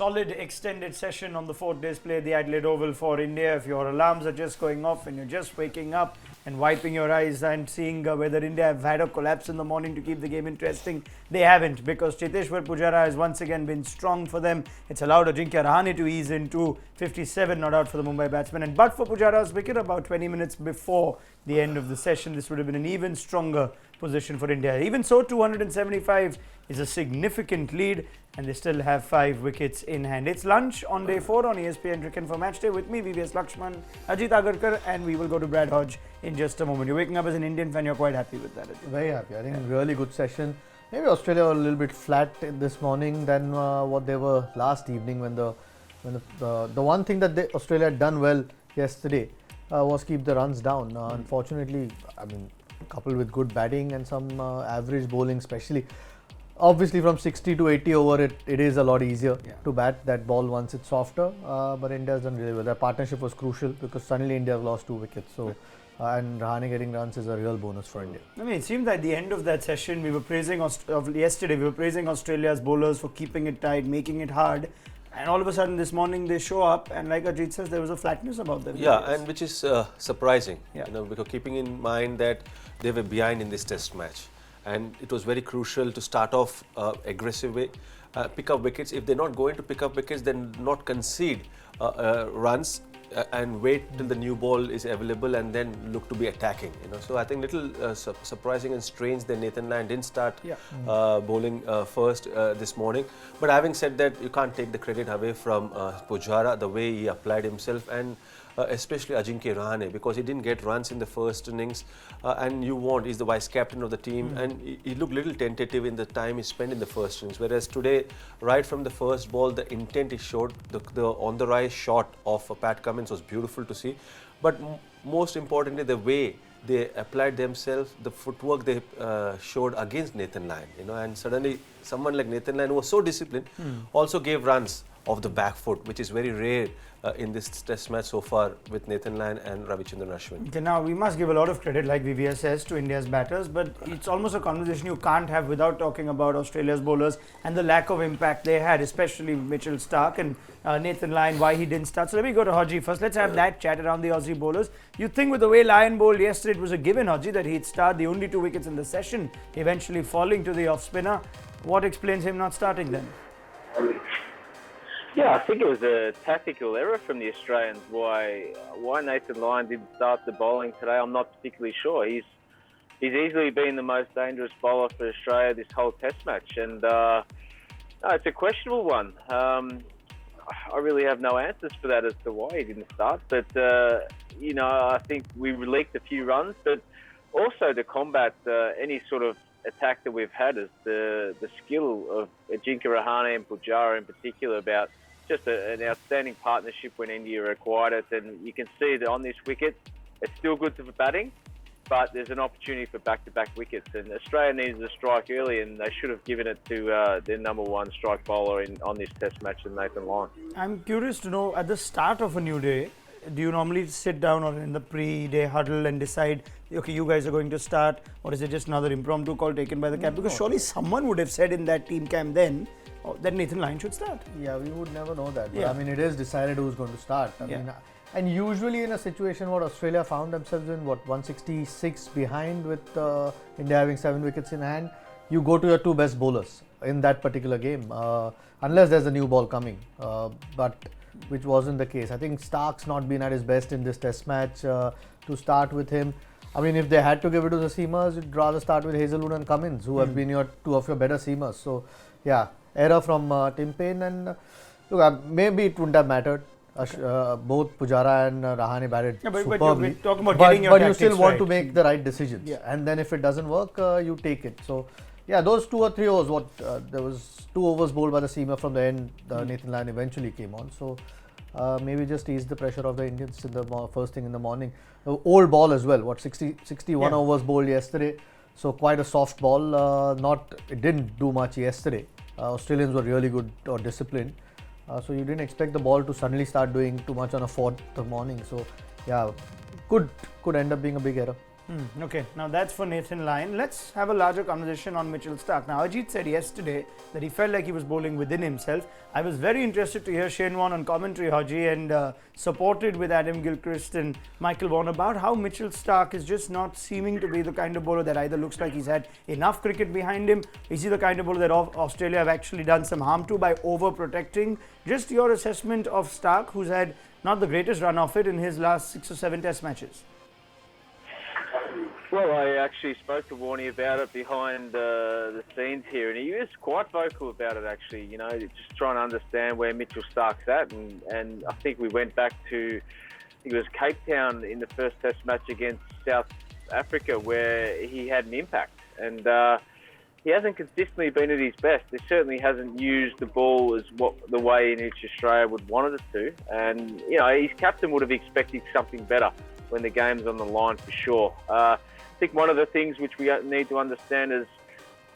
solid extended session on the fourth day's play at the Adelaide Oval for India. If your alarms are just going off and you're just waking up and wiping your eyes and seeing whether India have had a collapse in the morning to keep the game interesting, they haven't, because Cheteshwar Pujara has once again been strong for them. It's allowed Ajinkya Rahane to ease into 57 not out for the Mumbai batsmen, and but for Pujara's wicket about 20 minutes before the end of the session, this would have been an even stronger position for India. Even so, 275 is a significant lead and they still have 5 wickets in hand. It's lunch on day 4 on ESPN Cricinfo Matchday with me, VVS Laxman, Ajit Agarkar, and we will go to Brad Hodge in just a moment. You're waking up as an Indian fan, you're quite happy with that. Very happy. I think really good session. Maybe Australia were a little bit flat this morning than what they were last evening, when the one thing that Australia had done well yesterday was keep the runs down. Unfortunately, I mean, coupled with good batting and some average bowling especially. Obviously from 60 to 80 over, it is a lot easier to bat that ball once it's softer, but India has done really well. Their partnership was crucial because suddenly India have lost 2 wickets. So, and Rahane getting runs is a real bonus for India. I mean, it seemed at the end of that session, we were praising yesterday, we were praising Australia's bowlers for keeping it tight, making it hard. And all of a sudden this morning they show up, and like Ajit says, there was a flatness about them. Yeah, and which is surprising, because keeping in mind that they were behind in this test match. And it was very crucial to start off aggressive way, pick up wickets. If they're not going to pick up wickets, then not concede runs and wait till the new ball is available and then look to be attacking. So I think little surprising and strange that Nathan Lyon didn't start bowling first this morning. But having said that, you can't take the credit away from Pujara, the way he applied himself, and especially Ajinkya Rahane, because he didn't get runs in the first innings, and he's the vice captain of the team, and he looked a little tentative in the time he spent in the first innings, whereas today, right from the first ball, the intent he showed, the on-the-rise shot of Pat Cummins was beautiful to see, but most importantly, the way they applied themselves, the footwork they showed against Nathan Lyon, and suddenly someone like Nathan Lyon, who was so disciplined, also gave runs off the back foot, which is very rare in this test match so far with Nathan Lyon and Ravichandran Ashwin. Okay, now we must give a lot of credit, like VVS says, to India's batters, but it's almost a conversation you can't have without talking about Australia's bowlers and the lack of impact they had, especially Mitchell Starc and Nathan Lyon, why he didn't start. So let me go to Hodge first. Let's have that chat around the Aussie bowlers. You think with the way Lyon bowled yesterday, it was a given, Hodge, that he'd start the only 2 wickets in the session, eventually falling to the off-spinner. What explains him not starting then? Yeah, I think it was a tactical error from the Australians. Why Nathan Lyon didn't start the bowling today, I'm not particularly sure. He's easily been the most dangerous bowler for Australia this whole Test match, and it's a questionable one. I really have no answers for that as to why he didn't start. But I think we leaked a few runs, but also to combat any sort of attack that we've had is the skill of Ajinkya Rahane and Pujara in particular, about just an outstanding partnership when India required it. And you can see that on this wicket, it's still good for batting, but there's an opportunity for back-to-back wickets. And Australia needed a strike early, and they should have given it to their number 1 strike bowler on this Test match, Nathan Lyon. I'm curious to know, at the start of a new day, do you normally sit down or in the pre-day huddle and decide, okay, you guys are going to start, or is it just another impromptu call taken by the captain? Because surely someone would have said in that team camp then that Nathan Lyon should start. Yeah, we would never know that. But I mean, it is decided who's going to start. I mean, and usually in a situation what Australia found themselves in, 166 behind with India having 7 wickets in hand, you go to your 2 best bowlers in that particular game, unless there's a new ball coming. But which wasn't the case. I think Starc's not been at his best in this Test match. To start with him, I mean, if they had to give it to the seamers, you'd rather start with Hazelwood and Cummins, who have been 2 of your better seamers. So, yeah, error from Tim Payne, and look, maybe it wouldn't have mattered. Both Pujara and Rahane batted superbly. But talking about getting your but you still want to make the right decisions, and then if it doesn't work, you take it. So, yeah, those 2 or 3 overs, there was 2 overs bowled by the seamer from the end. Nathan Lyon eventually came on. So, maybe just ease the pressure of the Indians in the first thing in the morning. Old ball as well, 61 overs bowled yesterday. So, quite a soft ball. It didn't do much yesterday. Australians were really good or disciplined. So, you didn't expect the ball to suddenly start doing too much on a 4th morning. So, yeah, could end up being a big error. Okay, now that's for Nathan Lyon. Let's have a larger conversation on Mitchell Starc. Now, Ajit said yesterday that he felt like he was bowling within himself. I was very interested to hear Shane Warne on commentary, Hodge, and supported with Adam Gilchrist and Michael Vaughan about how Mitchell Starc is just not seeming to be the kind of bowler that either looks like he's had enough cricket behind him. Is he the kind of bowler that Australia have actually done some harm to by overprotecting? Just your assessment of Starc, who's had not the greatest run of it in his last 6 or 7 test matches. Well, I actually spoke to Warney about it behind the scenes here, and he was quite vocal about it, actually, you know, just trying to understand where Mitchell Starc's at. And I think we went back to, I think it was Cape Town in the first test match against South Africa, where he had an impact. And he hasn't consistently been at his best. He certainly hasn't used the ball as the way in which Australia would want it to. And, you know, his captain would have expected something better when the game's on the line, for sure. I think one of the things which we need to understand is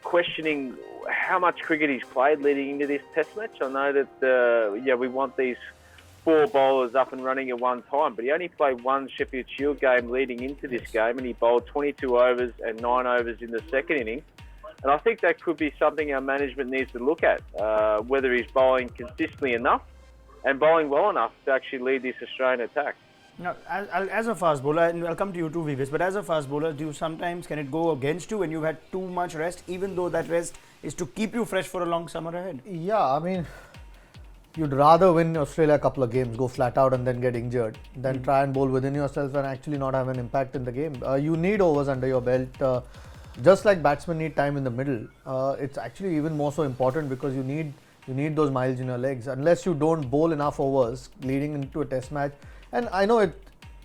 questioning how much cricket he's played leading into this test match. I know that we want these 4 bowlers up and running at one time, but he only played 1 Sheffield Shield game leading into this game, and he bowled 22 overs and 9 overs in the second inning. And I think that could be something our management needs to look at, whether he's bowling consistently enough and bowling well enough to actually lead this Australian attack. Now, as a fast bowler, and I'll come to you too, VVS, but as a fast bowler, can it go against you when you've had too much rest, even though that rest is to keep you fresh for a long summer ahead? Yeah, I mean, you'd rather win Australia a couple of games, go flat out and then get injured, than try and bowl within yourself and actually not have an impact in the game. You need overs under your belt. Just like batsmen need time in the middle, it's actually even more so important because you need those miles in your legs. Unless you don't bowl enough overs leading into a test match. And I know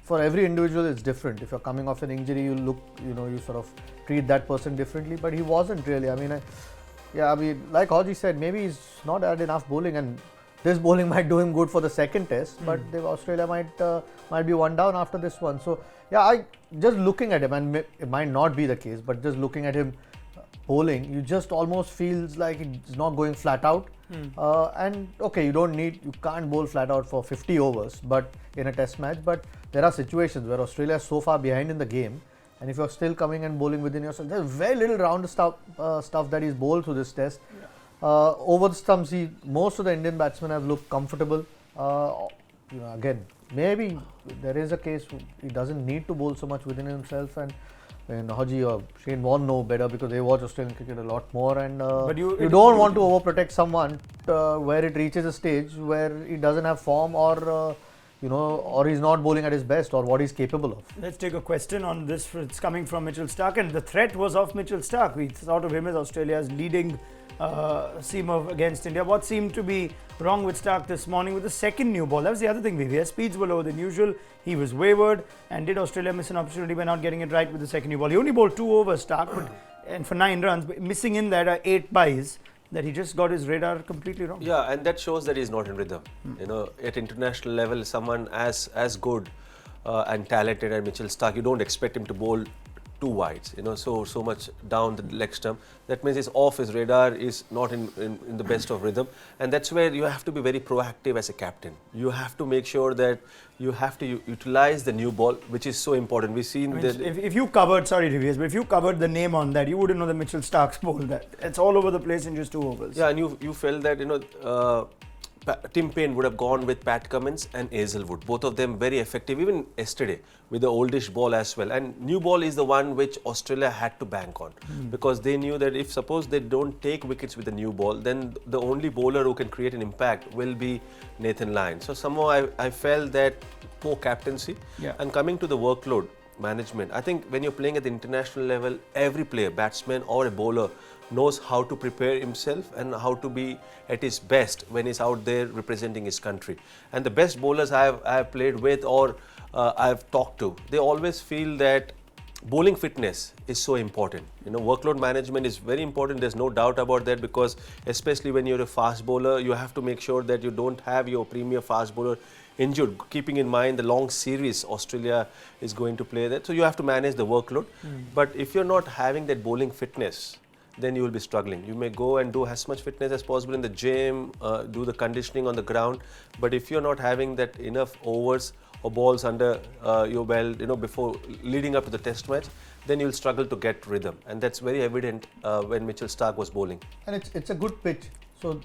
for every individual it's different. If you're coming off an injury, you sort of treat that person differently. But he wasn't really. I mean, like Hodge said, maybe he's not had enough bowling, and this bowling might do him good for the second test. But Australia might be one down after this one. So yeah, just looking at him, and it might not be the case, but just looking at him bowling, you just almost feels like he's not going flat out. And okay, you can't bowl flat out for 50 overs, but in a test match. But there are situations where Australia is so far behind in the game, and if you're still coming and bowling within yourself, there's very little round stuff that he's bowled through this test. Over the stumps, most of the Indian batsmen have looked comfortable. Again, maybe there is a case he doesn't need to bowl so much within himself, and Hodge or Shane Warne know better because they watch Australian cricket a lot more, and but you don't want to overprotect someone where it reaches a stage where he doesn't have form, or he's not bowling at his best, or what he's capable of. Let's take a question on this. It's coming from Mitchell Starc, and the threat was of Mitchell Starc. We thought of him as Australia's leading seamer against India. What seemed to be wrong with Starc this morning with the second new ball? That was the other thing, VVS. Speeds were lower than usual. He was wayward, and did Australia miss an opportunity by not getting it right with the second new ball? He only bowled 2 overs, Starc, and for 9 runs, missing in that are 8 byes. That he just got his radar completely wrong. Yeah, and that shows that he's not in rhythm. At international level, someone as good and talented as Mitchell Starc, you don't expect him to bowl 2 wides, so much down the leg stump. That means he's off his radar, is not in the best of rhythm, and that's where you have to be very proactive as a captain. You have to make sure that you have to utilize the new ball, which is so important. We've seen that if you covered, sorry Rivias, but if you covered the name on that, you wouldn't know that Mitchell Starc's bowled that. It's all over the place in just 2 overs. Yeah, and you felt that Tim Payne would have gone with Pat Cummins and Hazelwood. Both of them very effective, even yesterday with the oldish ball as well. And new ball is the one which Australia had to bank on because they knew that if suppose they don't take wickets with the new ball, then the only bowler who can create an impact will be Nathan Lyon. So somehow I felt that poor captaincy. Yeah. And coming to the workload management, I think when you're playing at the international level, every player, batsman or a bowler, knows how to prepare himself and how to be at his best when he's out there representing his country. And the best bowlers I have played with or I've talked to, they always feel that bowling fitness is so important. Workload management is very important. There's no doubt about that because especially when you're a fast bowler, you have to make sure that you don't have your premier fast bowler injured, keeping in mind the long series Australia is going to play that. So you have to manage the workload. But if you're not having that bowling fitness, then you will be struggling. You may go and do as much fitness as possible in the gym, do the conditioning on the ground, but if you're not having that enough overs or balls under your belt, before leading up to the test match, then you'll struggle to get rhythm, and that's very evident when Mitchell Starc was bowling. And it's a good pitch, so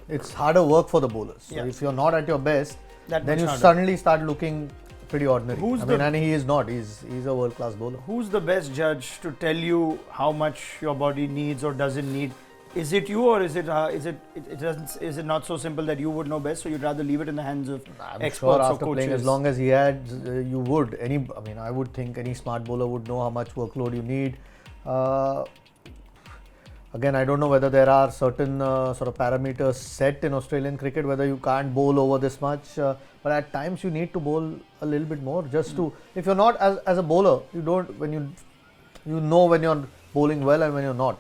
it's harder work for the bowlers. So if you're not at your best, then you suddenly start looking pretty ordinary. And he is not. He's a world-class bowler. Who's the best judge to tell you how much your body needs or doesn't need? Is it you, or is it not so simple that you would know best? So you'd rather leave it in the hands of experts sure or after coaches? playing as long as he had, you would. I would think any smart bowler would know how much workload you need. Again, I don't know whether there are certain sort of parameters set in Australian cricket, whether you can't bowl over this much. But at times you need to bowl a little bit more just to. If you're not as a bowler, you don't when you know when you're bowling well and when you're not.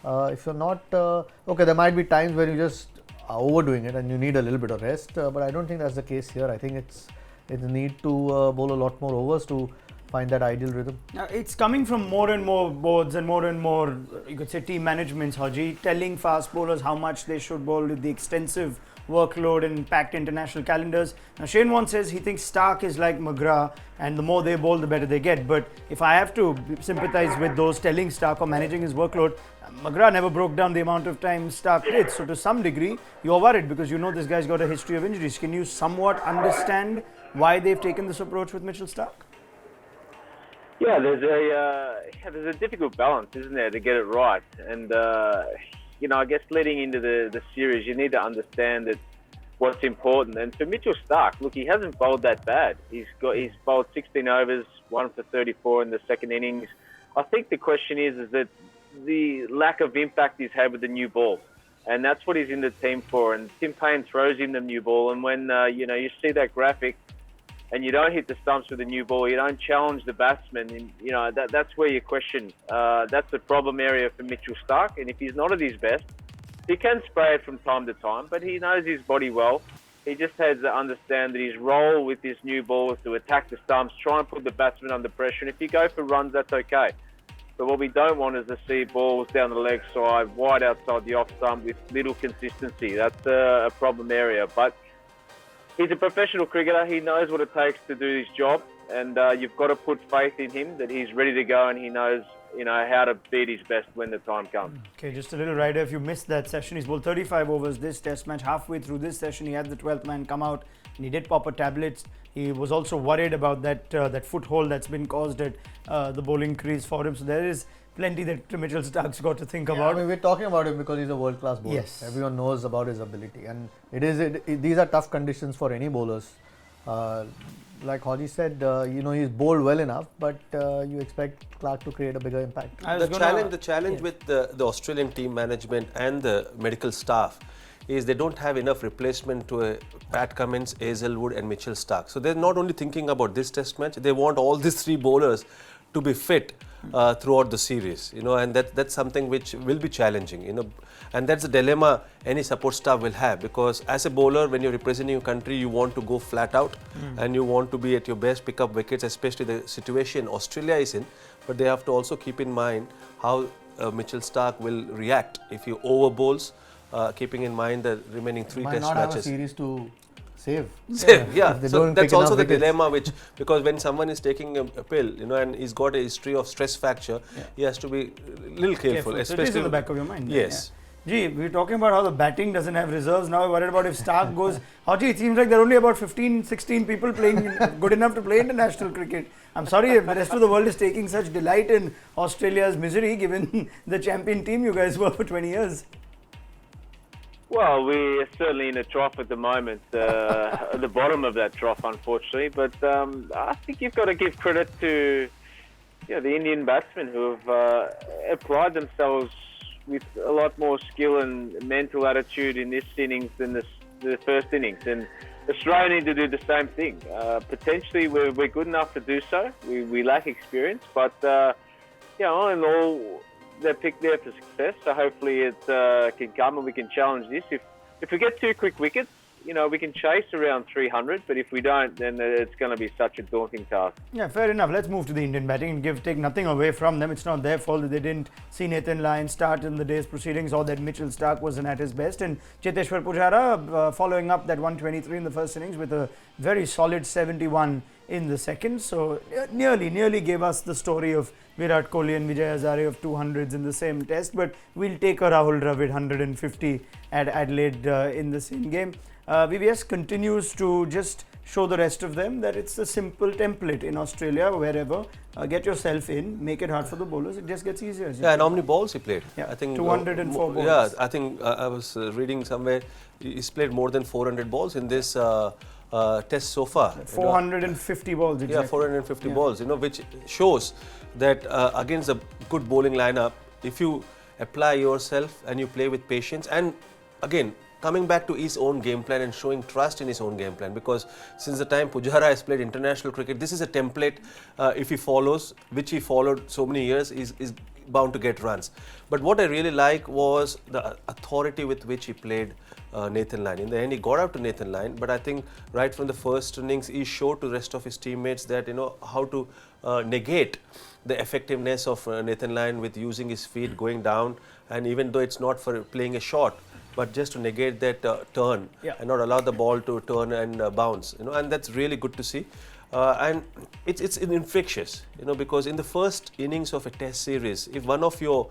If you're not okay, there might be times where you just are overdoing it and you need a little bit of rest. But I don't think that's the case here. I think it's a need to bowl a lot more overs to find that ideal rhythm. Now, it's coming from more and more boards and more, you could say, team managements, Hodge, telling fast bowlers how much they should bowl with the extensive workload and packed international calendars. Now, Shane Warne says he thinks Starc is like McGrath, and the more they bowl, the better they get. But if I have to sympathise with those telling Starc or managing his workload, McGrath never broke down the amount of time Starc did. So to some degree, you're worried because you know this guy's got a history of injuries. Can you somewhat understand why they've taken this approach with Mitchell Starc? Yeah, there's a difficult balance, isn't there, to get it right. And I guess leading into the series, you need to understand that what's important. And for Mitchell Starc, look, he hasn't bowled that bad. He's bowled 16 overs, 1 for 34 in the second innings. I think the question is that the lack of impact he's had with the new ball, and that's what he's in the team for. And Tim Payne throws him the new ball, and when you see that graphic, and you don't hit the stumps with a new ball, you don't challenge the batsman, and, that's where you question. That's a problem area for Mitchell Starc, and if he's not at his best, he can spray it from time to time, but he knows his body well. He just has to understand that his role with this new ball is to attack the stumps, try and put the batsman under pressure, and if you go for runs, that's okay. But what we don't want is to see balls down the leg side, wide outside the off stump with little consistency. That's a problem area. But he's a professional cricketer. He knows what it takes to do his job, and you've got to put faith in him that he's ready to go and he knows, how to beat his best when the time comes. Okay, just a little rider. If you missed that session, he's bowled 35 overs this test match. Halfway through this session, he had the 12th man come out and he did pop a tablets. He was also worried about that foothold that's been caused at the bowling crease for him. So there is plenty that Mitchell Starc's got to think about. We're talking about him because he's a world-class bowler. Yes. Everyone knows about his ability, and these are tough conditions for any bowlers. Like Hodge said, he's bowled well enough, but you expect Clark to create a bigger impact. The challenge with the Australian team management and the medical staff is they don't have enough replacement to Pat Cummins, Hazelwood and Mitchell Starc. So they're not only thinking about this test match, they want all these three bowlers to be fit throughout the series, and that's something which will be challenging, and that's the dilemma any support staff will have, because as a bowler, when you're representing your country, you want to go flat out and you want to be at your best, pick up wickets, especially the situation Australia is in, but they have to also keep in mind how Mitchell Starc will react if you over bowls, keeping in mind the remaining three test not matches. Have a series to save. Yeah. So that's also the dilemma, because when someone is taking a pill, and he's got a history of stress fracture, he has to be a little careful. Especially so it is in the back of your mind. Yes. Gee, we're talking about how the batting doesn't have reserves. Now we're worried about if Starc goes. Hodge, it seems like there are only about 15, 16 people playing good enough to play international cricket. I'm sorry if the rest of the world is taking such delight in Australia's misery, given the champion team you guys were for 20 years. Well, we're certainly in a trough at the moment, at the bottom of that trough, unfortunately. But I think you've got to give credit to the Indian batsmen who have applied themselves with a lot more skill and mental attitude in this innings than the first innings. And Australia need to do the same thing. Potentially, we're good enough to do so. We lack experience, but all in all, they're picked there for success, so hopefully it can come and we can challenge this. If we get 2 quick wickets, we can chase around 300, but if we don't, then it's going to be such a daunting task. Yeah, fair enough. Let's move to the Indian batting and take nothing away from them. It's not their fault that they didn't see Nathan Lyon start in the day's proceedings, or that Mitchell Starc wasn't at his best. And Cheteshwar Pujara following up that 123 in the first innings with a very solid 71 in the second. So nearly gave us the story of Virat Kohli and Vijay Hazare of 200s in the same test. But we'll take a Rahul Dravid 150 at Adelaide in the same game. VVS continues to just show the rest of them that it's a simple template in Australia, wherever. Get yourself in, make it hard for the bowlers, it just gets easier. Yeah, and how many balls he played? Yeah, I think 204 balls. Yeah, I think I was reading somewhere he's played more than 400 balls in this test so far. 450 balls, exactly. Yeah, 450 balls, which shows that against a good bowling lineup, if you apply yourself and you play with patience, and again, coming back to his own game plan and showing trust in his own game plan, because since the time Pujara has played international cricket, this is a template if he follows, which he followed so many years, is bound to get runs. But what I really like was the authority with which he played Nathan Lyon. In the end, he got out to Nathan Lyon, but I think right from the first innings, he showed to the rest of his teammates that how to negate the effectiveness of Nathan Lyon with using his feet, going down, and even though it's not for playing a shot, but just to negate that turn and not allow the ball to turn and bounce, and that's really good to see. And it's infectious, because in the first innings of a test series, if one of your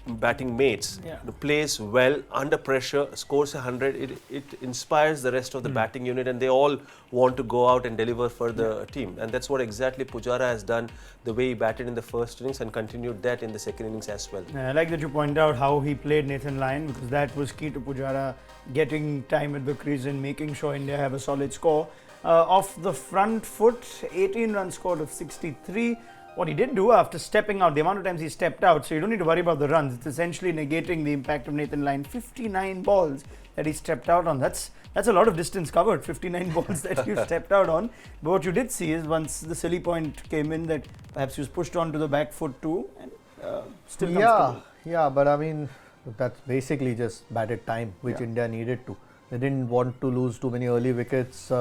batting mates plays well under pressure, scores 100, it inspires the rest of the batting unit, and they all want to go out and deliver for the team. And that's what exactly Pujara has done, the way he batted in the first innings and continued that in the second innings as well. I like that you point out how he played Nathan Lyon, because that was key to Pujara getting time at the crease and making sure India have a solid score. Off the front foot, 18 runs scored of 63. What he did do after stepping out, the amount of times he stepped out, so you don't need to worry about the runs. It's essentially negating the impact of Nathan Lyon. 59 balls that he stepped out on. That's a lot of distance covered, 59 balls that you stepped out on. But what you did see is once the silly point came in, that perhaps he was pushed onto the back foot too, and still comfortable. Yeah, but I mean, that's basically just batted time, which India needed to. They didn't want to lose too many early wickets.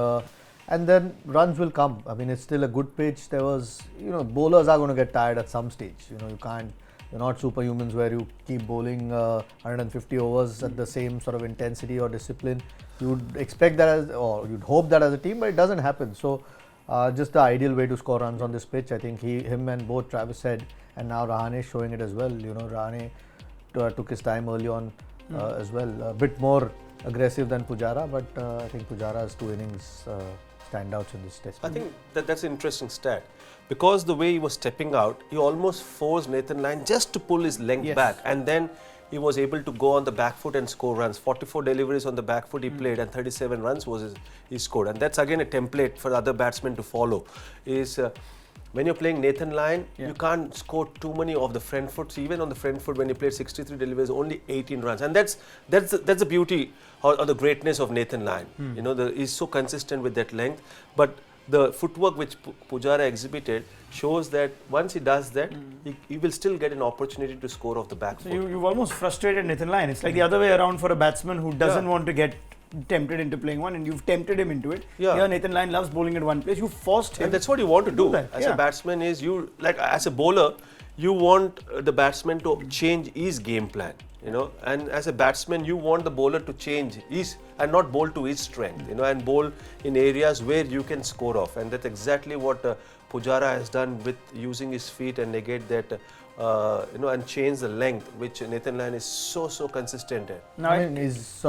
And then runs will come. I mean, it's still a good pitch. There was, bowlers are going to get tired at some stage. You can't, you're not superhumans where you keep bowling 150 overs at the same sort of intensity or discipline. You'd expect that or you'd hope that as a team, but it doesn't happen. So, just the ideal way to score runs on this pitch. I think him and both Travis Head and now Rahane showing it as well. Rahane took his time early on as well. A bit more aggressive than Pujara, but I think Pujara's 2 innings standouts in this test. I think that's an interesting stat, because the way he was stepping out, he almost forced Nathan Lyon just to pull his length back, and then he was able to go on the back foot and score runs. 44 deliveries on the back foot he played, and 37 runs he scored. And that's again a template for other batsmen to follow. When you're playing Nathan Lyon, you can't score too many of the front foots. Even on the front foot, when he played 63 deliveries, only 18 runs. And that's the beauty or the greatness of Nathan Lyon. He's so consistent with that length. But the footwork which Pujara exhibited shows that once he does that, he will still get an opportunity to score off the back foot. You've almost frustrated Nathan Lyon. It's like the other way around for a batsman who doesn't want to get tempted into playing one, and you've tempted him into it. Here Nathan Lyon loves bowling at one place. You forced him. And that's what you want to do that. as a batsman. Is you, like as a bowler, you want the batsman to change his game plan. And as a batsman, you want the bowler to change his and not bowl to his strength. And bowl in areas where you can score off. And that's exactly what Pujara has done with using his feet and negate that. And change the length, which Nathan Lyon is so consistent at. No, I mean, he's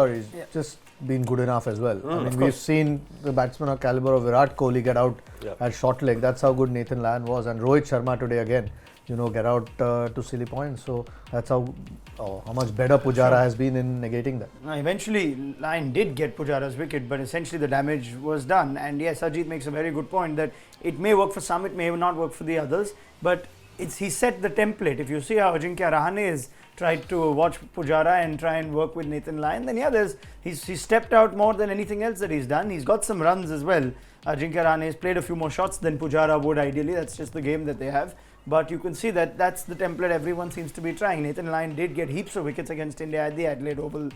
just been good enough as well. I mean, we've seen the batsman of caliber of Virat Kohli get out at short leg. That's how good Nathan Lyon was. And Rohit Sharma today again, get out to silly points. So that's how much better Pujara has been in negating that. Eventually, Lyon did get Pujara's wicket, but essentially the damage was done. And yes, Ajit makes a very good point that it may work for some, it may not work for the others. But he set the template. If you see how Ajinkya Rahane has tried to watch Pujara and try and work with Nathan Lyon, then he's stepped out more than anything else that he's done. He's got some runs as well. Ajinkya Rahane has played a few more shots than Pujara would ideally. That's just the game that they have. But you can see that that's the template everyone seems to be trying. Nathan Lyon did get heaps of wickets against India at the Adelaide Oval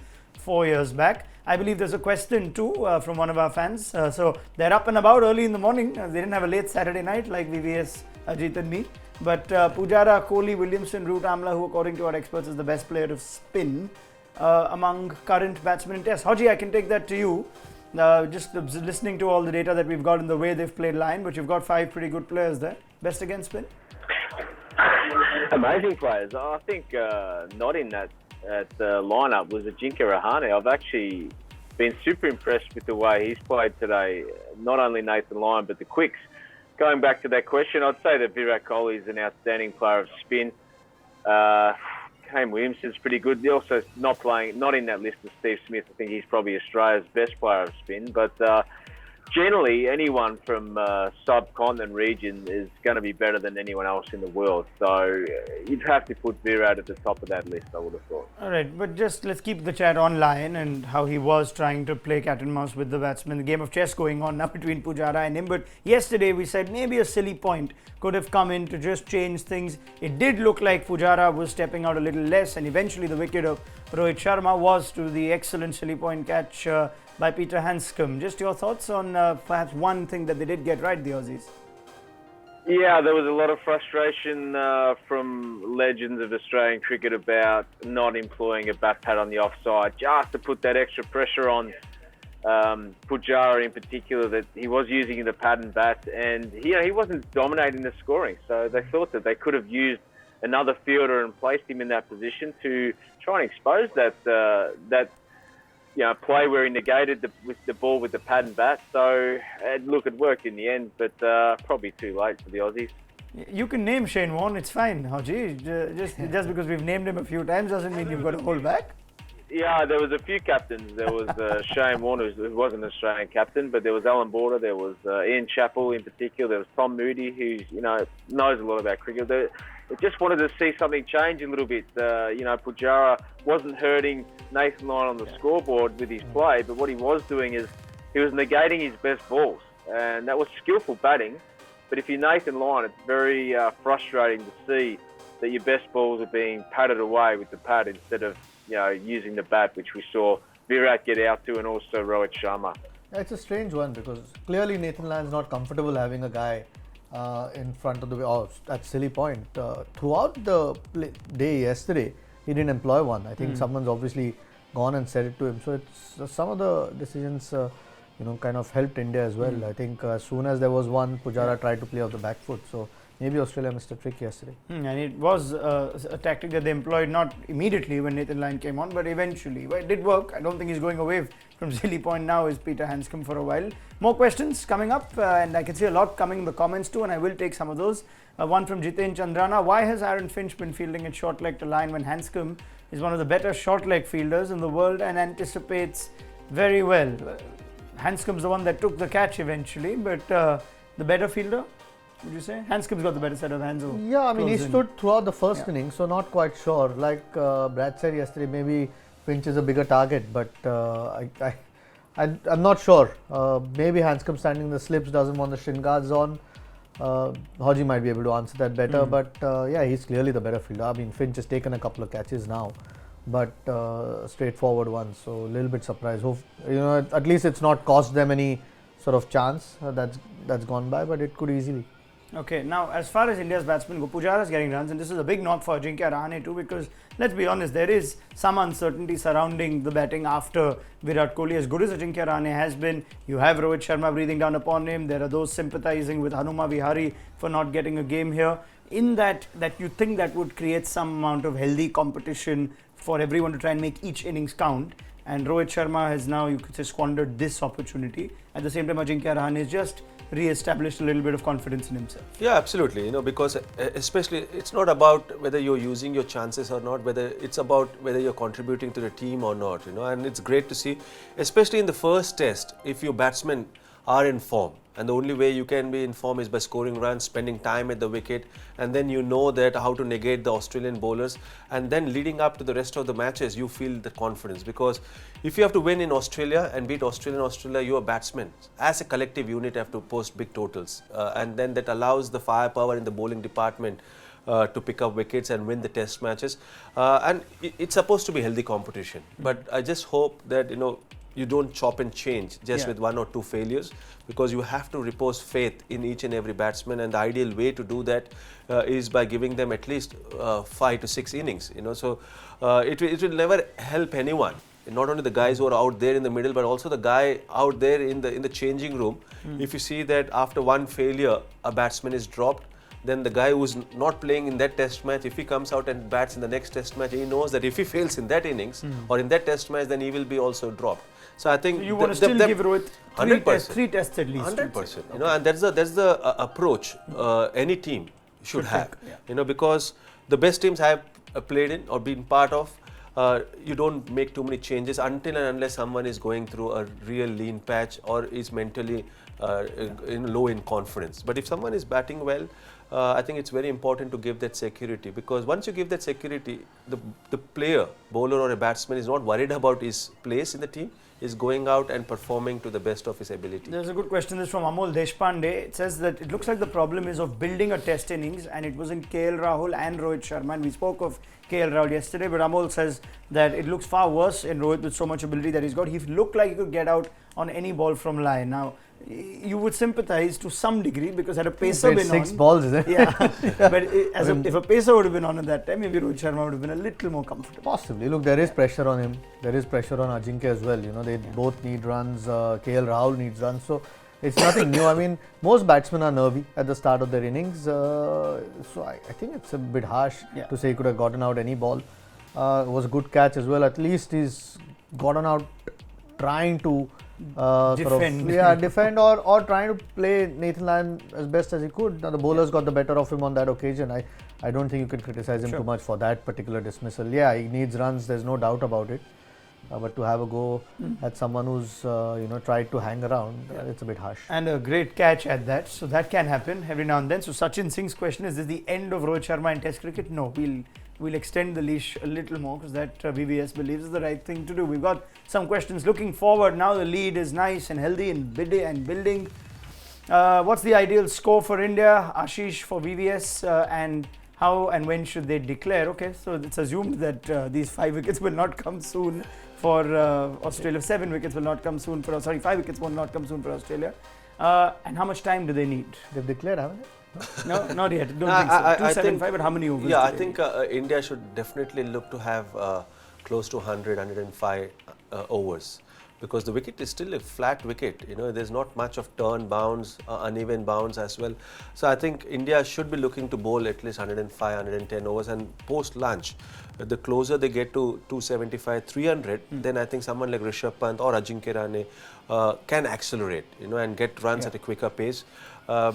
4 years back. I believe there's a question too from one of our fans. So they're up and about early in the morning. They didn't have a late Saturday night like VVS, Ajit and me. But Pujara, Kohli, Williamson, Root Amla, who according to our experts is the best player of spin among current batsmen in Test. Hodge, I can take that to you. Just listening to all the data that we've got in the way they've played line, but you've got 5 pretty good players there. Best against spin? Amazing players. I think not in that lineup was Ajinkya Rahane. I've actually been super impressed with the way he's played today. Not only Nathan Lyon, but the quicks. Going back to that question, I'd say that Virat Kohli is an outstanding player of spin. Kane Williamson's pretty good. They're also not in that list of Steve Smith. I think he's probably Australia's best player of spin. But generally, anyone from subcontinent region is going to be better than anyone else in the world. So you'd have to put Virat at the top of that list, I would have thought. All right, but just let's keep the chat online and how he was trying to play cat and mouse with the batsman. The game of chess going on now between Pujara and him. But yesterday we said maybe a silly point could have come in to just change things. It did look like Pujara was stepping out a little less, and eventually the wicket of Rohit Sharma was to the excellent silly point catch by Peter Handscomb. Just your thoughts on perhaps one thing that they did get right, the Aussies? Yeah, there was a lot of frustration from legends of Australian cricket about not employing a bat pad on the offside, just to put that extra pressure on Pujara in particular, that he was using the pad and bat, and he wasn't dominating the scoring. So they thought that they could have used another fielder and placed him in that position to try and expose that play where he negated the ball with the pad and bat. So, look, it worked in the end, but probably too late for the Aussies. You can name Shane Warne, it's fine, Hodgie. Just because we've named him a few times doesn't mean you've got to hold back. Yeah, there was a few captains. There was Shane Warne, who wasn't an Australian captain, but there was Alan Border, there was Ian Chappell in particular, there was Tom Moody, who knows a lot about cricket. They just wanted to see something change a little bit. Pujara wasn't hurting Nathan Lyon on the scoreboard with his play, but what he was doing is he was negating his best balls, and that was skillful batting. But if you're Nathan Lyon, it's very frustrating to see that your best balls are being patted away with the pad instead of using the bat, which we saw Virat get out to, and also Rohit Sharma. Yeah, it's a strange one because clearly Nathan Lyon's not comfortable having a guy in front of at silly point. Throughout the day yesterday, he didn't employ one. I think someone's obviously gone and said it to him. So it's some of the decisions, kind of helped India as well. I think as soon as there was one, Pujara tried to play off the back foot. So maybe Australia missed a trick yesterday. And it was a tactic that they employed not immediately when Nathan Lyon came on, but eventually. Well, it did work. I don't think he's going away from silly point now, is Peter Handscomb for a while. More questions coming up, and I can see a lot coming in the comments too, and I will take some of those. One from Jiten Chandrana. Why has Aaron Finch been fielding at short leg to line when Handscomb is one of the better short leg fielders in the world and anticipates very well? Handscomb's the one that took the catch eventually, but the better fielder, would you say? Handscomb's got the better set of hands. Yeah, I mean, he stood throughout the first innning, so not quite sure. Like Brad said yesterday, maybe Finch is a bigger target, but I'm not sure. Maybe Handscomb standing in the slips doesn't want the shin guards on. Hodgie might be able to answer that better, but he's clearly the better fielder. I mean, Finch has taken a couple of catches now, but straightforward ones, so a little bit surprised. At least it's not cost them any sort of chance that's gone by, but it could easily. Okay, now as far as India's batsmen go, Pujara is getting runs, and this is a big knock for Ajinkya Rahane too, because let's be honest, there is some uncertainty surrounding the batting after Virat Kohli. As good as Ajinkya Rahane has been, you have Rohit Sharma breathing down upon him. There are those sympathizing with Hanuma Vihari for not getting a game here. In that you think that would create some amount of healthy competition for everyone to try and make each innings count. And Rohit Sharma has now, you could say, squandered this opportunity. At the same time, Ajinkya Rahane is just re-established a little bit of confidence in himself. Yeah, absolutely. Because especially it's not about whether you're using your chances or not, it's about whether you're contributing to the team or not. And it's great to see, especially in the first test, if your batsmen are in form. And the only way you can be in form is by scoring runs, spending time at the wicket, and then you know that how to negate the Australian bowlers. And then leading up to the rest of the matches, you feel the confidence. Because if you have to win in Australia and beat Australia, your batsmen, as a collective unit, have to post big totals. And then that allows the firepower in the bowling department to pick up wickets and win the test matches. And it's supposed to be healthy competition. But I just hope that, you don't chop and change just with one or two failures, because you have to repose faith in each and every batsman, and the ideal way to do that is by giving them at least 5 to 6 innings. So it will never help anyone. Not only the guys who are out there in the middle, but also the guy out there in the changing room. If you see that after one failure, a batsman is dropped, then the guy who's not playing in that test match, if he comes out and bats in the next test match, he knows that if he fails in that innings or in that test match, then he will be also dropped. So I think you want to still give Rohit 3 tests at least. 100%. And that's the approach any team should have. Because the best teams I have played in or been part of, you don't make too many changes until and unless someone is going through a real lean patch or is mentally low in confidence. But if someone is batting well, I think it's very important to give that security, because once you give that security, the player, bowler or a batsman is not worried about his place in the team, is going out and performing to the best of his ability. There's a good question. This is from Amol Deshpande. It says that it looks like the problem is of building a test innings, and it was in KL Rahul and Rohit Sharma. And we spoke of KL Rahul yesterday, but Amol says that it looks far worse in Rohit with so much ability that he's got. He looked like he could get out on any ball from line. Now, you would sympathize to some degree, because had a pacer been 6 on, balls, is it? Yeah. But if a pacer would have been on at that time, maybe Rohit Sharma would have been a little more comfortable. Possibly. Look, there is pressure on him. There is pressure on Ajinkya as well. They both need runs. KL Rahul needs runs. So it's nothing new. I mean, most batsmen are nervy at the start of their innings. So I think it's a bit harsh to say he could have gotten out any ball. It was a good catch as well. At least he's gotten out trying to defend. Defend or trying to play Nathan Lyon as best as he could. Now the bowlers got the better of him on that occasion. I don't think you can criticize him too much for that particular dismissal. Yeah, he needs runs. There's no doubt about it. But to have a go at someone who's tried to hang around, it's a bit harsh. And a great catch at that. So that can happen every now and then. So Sachin Singh's question is this the end of Rohit Sharma in Test cricket? No, we'll extend the leash a little more, because that VVS believes is the right thing to do. We've got some questions looking forward. Now the lead is nice and healthy and building. What's the ideal score for India? Ashish for VVS, and how and when should they declare? Okay, so it's assumed that these 5 wickets will not come soon for Australia. 7 wickets will not come soon for 5 wickets will not come soon for Australia. And how much time do they need? They've declared, haven't they? No, not yet. Don't think so. 275, but how many overs? Yeah, I think India should definitely look to have close to 100, 105 overs, because the wicket is still a flat wicket. There's not much of turn bounce, uneven bounce as well. So I think India should be looking to bowl at least 105, 110 overs, and post lunch, the closer they get to 275, 300, then I think someone like Rishabh Pant or Ajinkya Rahane can accelerate, and get runs at a quicker pace.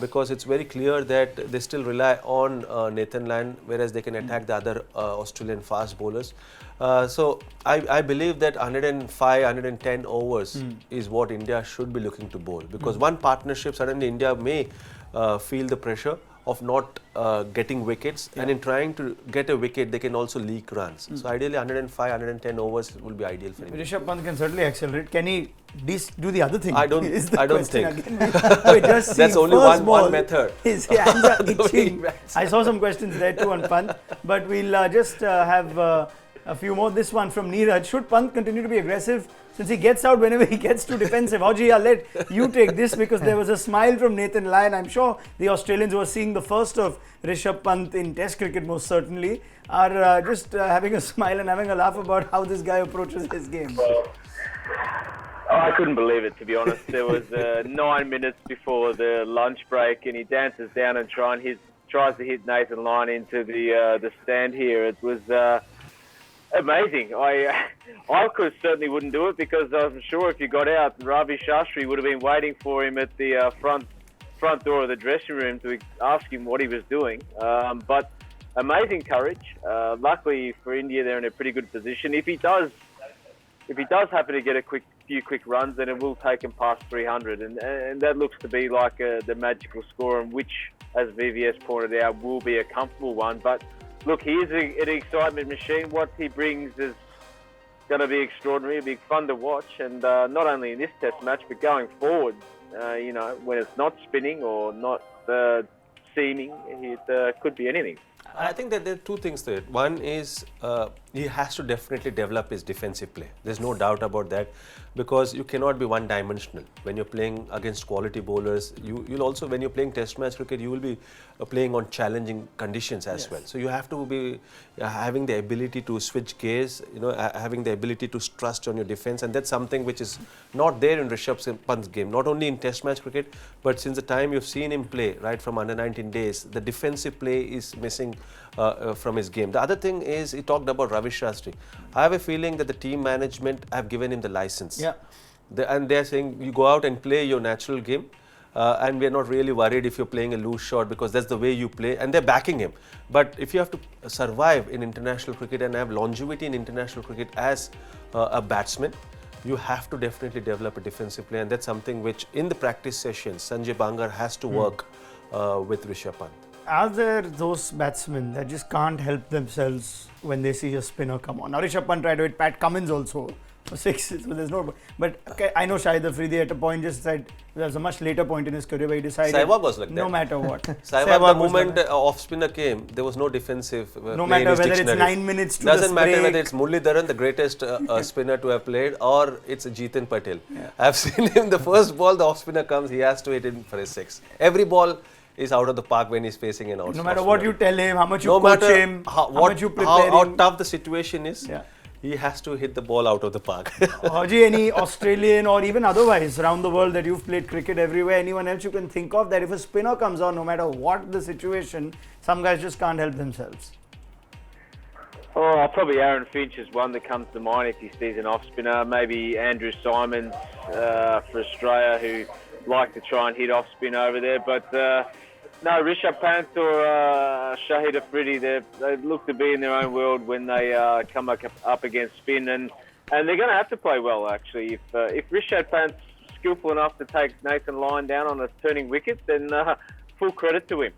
Because it's very clear that they still rely on Nathan Lyon, whereas they can attack the other Australian fast bowlers. So I believe that 105, 110 overs is what India should be looking to bowl, because one partnership, suddenly India may feel the pressure of not getting wickets, and in trying to get a wicket, they can also leak runs. So ideally 105, 110 overs will be ideal for him. Rishabh Pant can certainly accelerate. Can he do the other thing? I don't think. That's only one method. His hands are itching. I saw some questions there too on Pant, but we'll just have a few more. This one from Neeraj. Should Pant continue to be aggressive since he gets out whenever he gets too defensive? Hodge, I'll let you take this, because there was a smile from Nathan Lyon. I'm sure the Australians who are seeing the first of Rishabh Pant in Test cricket most certainly are just having a smile and having a laugh about how this guy approaches his game. I couldn't believe it, to be honest. There was 9 minutes before the lunch break, and he dances down and tries to hit Nathan Lyon into the stand here. It was amazing. I certainly wouldn't do it, because I'm sure if you got out, Ravi Shastri would have been waiting for him at the front door of the dressing room to ask him what he was doing. But amazing courage. Luckily for India, they're in a pretty good position. If he does happen to get a few quick runs, then it will take him past 300, and that looks to be like the magical score, and which, as VVS pointed out, will be a comfortable one. But look, he is an excitement machine. What he brings is going to be extraordinary. It'll be fun to watch, and not only in this Test match, but going forward. When it's not spinning or not seaming, it could be anything. I think that there are two things to it. One is he has to definitely develop his defensive play. There's no doubt about that, because you cannot be one-dimensional. When you're playing against quality bowlers, you'll also, when you're playing test match cricket, you will be playing on challenging conditions as well. So you have to be having the ability to switch gears, having the ability to trust on your defense, and that's something which is not there in Rishabh Pant's game. Not only in test match cricket, but since the time you've seen him play, right from under 19 days, the defensive play is missing from his game. The other thing is, he talked about Ravi Shastri. I have a feeling that the team management have given him the license. Yeah. And they're saying, you go out and play your natural game. And we're not really worried if you're playing a loose shot, because that's the way you play, and they're backing him. But if you have to survive in international cricket and have longevity in international cricket as a batsman, you have to definitely develop a defensive play, and that's something which in the practice sessions Sanjay Bangar has to work with Rishabh Pant. Are there those batsmen that just can't help themselves when they see a spinner come on? Now Rishabh Pant tried to hit Pat Cummins also for 6, so there's no. But okay, I know Shahid Afridi at a point just said there was a much later point in his career where he decided Sehwag was like that. No matter what. Sehwag, the moment off spinner came, there was no defensive. No matter whether it's 9 minutes to doesn't the matter break. whether it's Muralidharan, the greatest spinner to have played, or it's Jitin Patel. Yeah. I've seen him, the first ball, the off spinner comes, he has to hit it for a 6. Every ball is out of the park when he's facing an out. No matter what you tell him, how much you coach him, how much you prepare how him. tough the situation is, Yeah. he has to hit the ball out of the park. Hodge, any Australian or even otherwise around the world that you've played cricket everywhere, anyone else you can think of that if a spinner comes on, no matter what the situation, some guys just can't help themselves? Oh, probably Aaron Finch is one that comes to mind if he sees an off spinner. Maybe Andrew Simons for Australia, who like to try and hit off spin over there. But no, Rishabh Pant or Shahid Afridi, they look to be in their own world when they come up against spin, and they're going to have to play well actually. If Rishabh Pant's skillful enough to take Nathan Lyon down on a turning wicket, then full credit to him.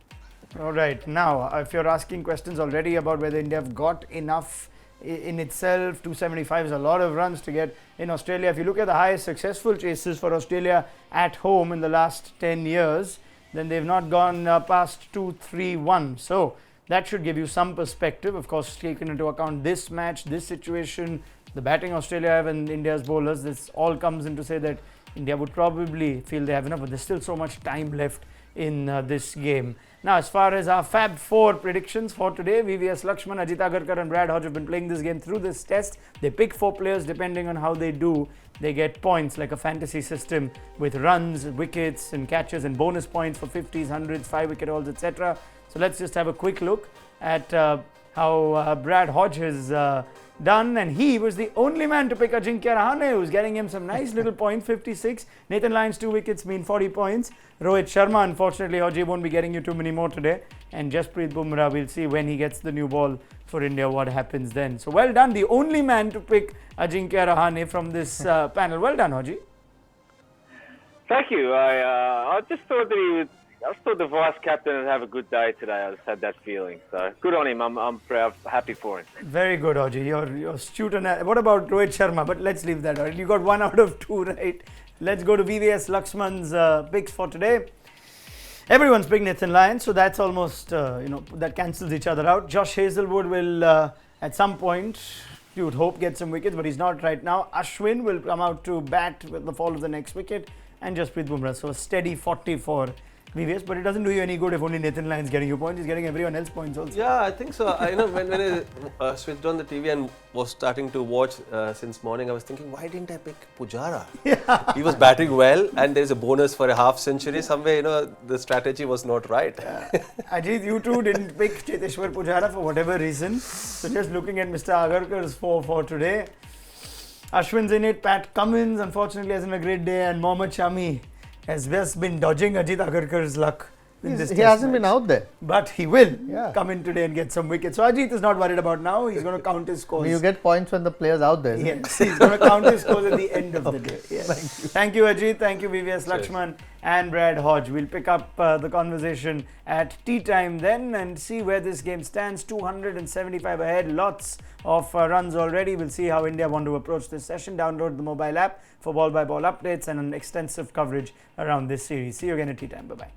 All right, now if you're asking questions already about whether India have got enough in itself, 275 is a lot of runs to get in Australia. If you look at the highest successful chases for Australia at home in the last 10 years, then they've not gone past 2-3-1. So that should give you some perspective. Of course, taking into account this match, this situation, the batting Australia have and India's bowlers, this all comes into say that India would probably feel they have enough, but there's still so much time left in this game. Now, as far as our Fab 4 predictions for today, VVS Laxman, Ajit Agarkar and Brad Hodge have been playing this game through this test. They pick 4 players depending on how they do. They get points like a fantasy system with runs, wickets and catches and bonus points for 50s, 100s, 5-wicket hauls, etc. So let's just have a quick look at how Brad Hodge has done, and he was the only man to pick Ajinkya Rahane, who's getting him some nice little points, 56. Nathan Lyon's 2 wickets mean 40 points. Rohit Sharma, unfortunately, Hodge won't be getting you too many more today. And Jasprit Bumrah, we'll see when he gets the new ball for India what happens then. So well done, the only man to pick Ajinkya Rahane from this panel. Well done, Hodge. Thank you. I just thought that he would. I just thought the vice captain would have a good day today. I just had that feeling. So good on him. I'm proud, happy for him. Very good, Hodge. You're astute. What about Rohit Sharma? But let's leave that out. You got 1 out of 2 right. Let's go to VVS Laxman's picks for today. Everyone's picked Nathan Lyon, so that's almost that cancels each other out. Josh Hazelwood will at some point, you would hope, get some wickets, but he's not right now. Ashwin will come out to bat with the fall of the next wicket, and Jasprit Bumrah. So a steady 40 for VVS, but it doesn't do you any good if only Nathan Lyon's getting you points. He's getting everyone else points also. Yeah, I think so. When I switched on the TV and was starting to watch since morning, I was thinking, why didn't I pick Pujara? Yeah. He was batting well, and there's a bonus for a half century. Somewhere, the strategy was not right. Ajit, you too didn't pick Cheteshwar Pujara for whatever reason. So just looking at Mr. Agarkar's 4 for today. Ashwin's in it, Pat Cummins unfortunately hasn't a great day, and Mohammad Shami has just been dodging Ajit Agarkar's luck. He hasn't been out there. But he will come in today and get some wickets. So Ajit is not worried about now. He's going to count his scores. You get points when the player's out there. Yes, he's going to count his scores at the end of the day. Yes. Thank you, Ajit. Thank you, VVS Laxman and Brad Hodge. We'll pick up the conversation at tea time then and see where this game stands. 275 ahead. Lots of runs already. We'll see how India want to approach this session. Download the mobile app for ball-by-ball updates and an extensive coverage around this series. See you again at tea time. Bye-bye.